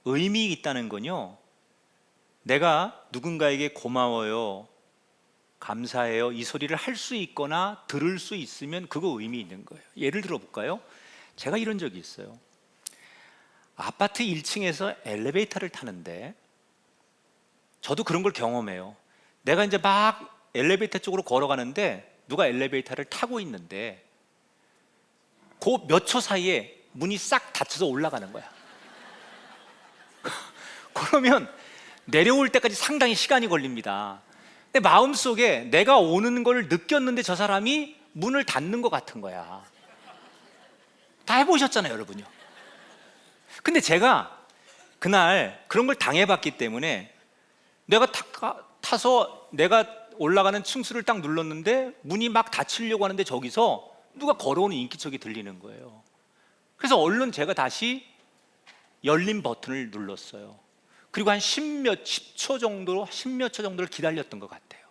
의미 있다는 건요, 내가 누군가에게 고마워요, 감사해요 이 소리를 할 수 있거나 들을 수 있으면 그거 의미 있는 거예요. 예를 들어 볼까요? 제가 이런 적이 있어요. 아파트 1층에서 엘리베이터를 타는데, 저도 그런 걸 경험해요. 내가 이제 막 엘리베이터 쪽으로 걸어가는데 누가 엘리베이터를 타고 있는데 그 몇 초 사이에 문이 싹 닫혀서 올라가는 거야. 그러면 내려올 때까지 상당히 시간이 걸립니다. 근데 마음속에 내가 오는 걸 느꼈는데 저 사람이 문을 닫는 것 같은 거야. 다 해보셨잖아요, 여러분요. 근데 제가 그날 그런 걸 당해봤기 때문에 내가 타서 내가 올라가는 층수를 딱 눌렀는데 문이 막 닫히려고 하는데 저기서 누가 걸어오는 인기척이 들리는 거예요. 그래서 얼른 제가 다시 열린 버튼을 눌렀어요. 그리고 한 10몇 초 정도를 기다렸던 것 같아요.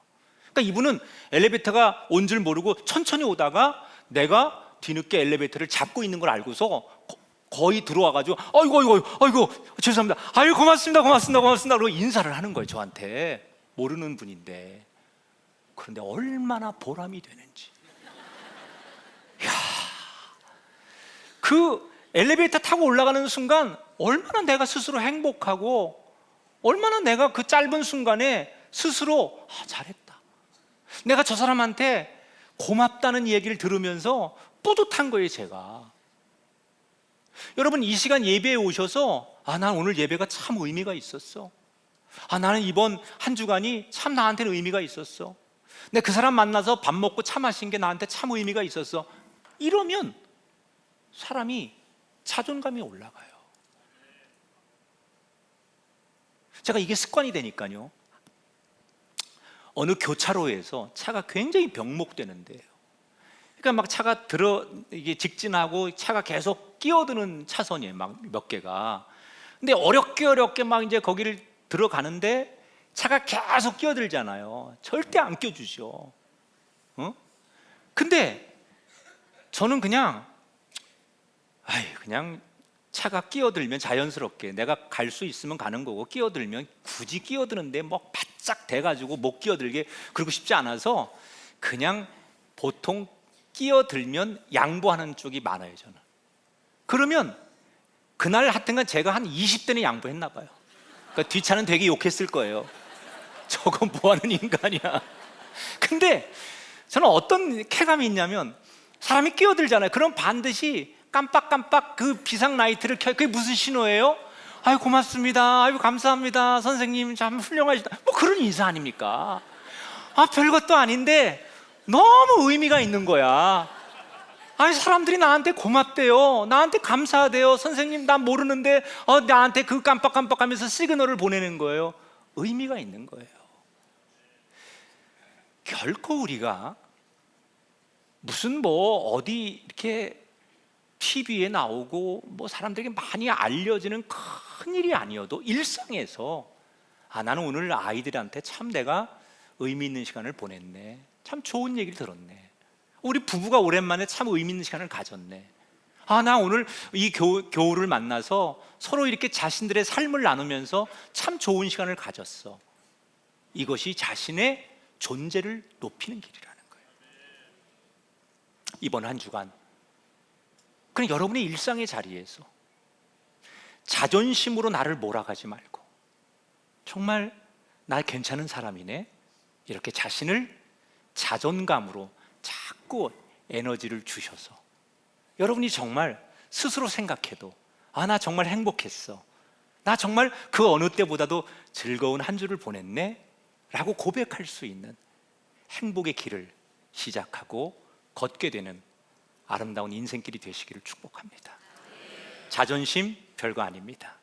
그러니까 이분은 엘리베이터가 온 줄 모르고 천천히 오다가 내가 뒤늦게 엘리베이터를 잡고 있는 걸 알고서 거의 들어와가지고 아이고 죄송합니다, 아유 고맙습니다 그러고 인사를 하는 거예요. 저한테 모르는 분인데. 그런데 얼마나 보람이 되는지. 이야, 그 엘리베이터 타고 올라가는 순간 얼마나 내가 스스로 행복하고, 얼마나 내가 그 짧은 순간에 스스로 잘했다, 내가 저 사람한테 고맙다는 얘기를 들으면서 뿌듯한 거예요, 제가. 여러분, 이 시간 예배에 오셔서 난 오늘 예배가 참 의미가 있었어, 나는 이번 한 주간이 참 나한테는 의미가 있었어, 근데 그 사람 만나서 밥 먹고 차 마신 게 나한테 참 의미가 있었어, 이러면 사람이 자존감이 올라가요. 제가 이게 습관이 되니까요, 어느 교차로에서 차가 굉장히 병목되는데요, 그러니까 막 차가 이게 직진하고 차가 계속 끼어드는 차선이에요, 막 몇 개가. 근데 어렵게 막 이제 거기를 들어가는데 차가 계속 끼어들잖아요. 절대 안 껴주죠. 근데 저는 그냥 차가 끼어들면 자연스럽게 내가 갈 수 있으면 가는 거고, 끼어들면 굳이 끼어드는데 바짝 대가지고 못 끼어들게 그러고 싶지 않아서 그냥 보통 끼어들면 양보하는 쪽이 많아요, 저는. 그러면 그날 하여튼간 제가 한 20대는 양보했나 봐요. 그러니까 뒷차는 되게 욕했을 거예요. 저건 뭐하는 인간이야. 근데 저는 어떤 쾌감이 있냐면, 사람이 끼어들잖아요. 그럼 반드시 깜빡 그 비상 라이트를 켜요. 그게 무슨 신호예요? 아유 고맙습니다, 아유 감사합니다, 선생님 참 훌륭하시다, 그런 인사 아닙니까? 별것도 아닌데 너무 의미가 있는 거야. 사람들이 나한테 고맙대요, 나한테 감사하대요, 선생님 나 모르는데 나한테 그 깜빡하면서 시그널을 보내는 거예요. 의미가 있는 거예요. 결코 우리가 무슨 어디 이렇게 TV에 나오고 사람들에게 많이 알려지는 큰 일이 아니어도 일상에서 나는 오늘 아이들한테 참 내가 의미 있는 시간을 보냈네, 참 좋은 얘기를 들었네, 우리 부부가 오랜만에 참 의미 있는 시간을 가졌네, 나 오늘 이 교우를 만나서 서로 이렇게 자신들의 삶을 나누면서 참 좋은 시간을 가졌어. 이것이 자신의 존재를 높이는 길이라는 거예요. 이번 한 주간 그냥 여러분의 일상의 자리에서 자존심으로 나를 몰아가지 말고, 정말 나 괜찮은 사람이네, 이렇게 자신을 자존감으로 자꾸 에너지를 주셔서 여러분이 정말 스스로 생각해도 나 정말 행복했어, 나 정말 그 어느 때보다도 즐거운 한 주를 보냈네 라고 고백할 수 있는 행복의 길을 시작하고 걷게 되는 아름다운 인생길이 되시기를 축복합니다. 자존심 별거 아닙니다.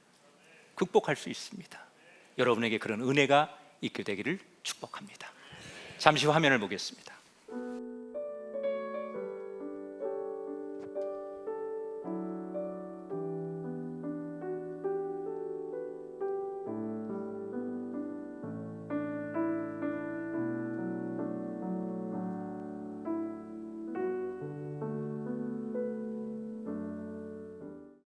극복할 수 있습니다. 여러분에게 그런 은혜가 있게 되기를 축복합니다. 잠시 후 화면을 보겠습니다.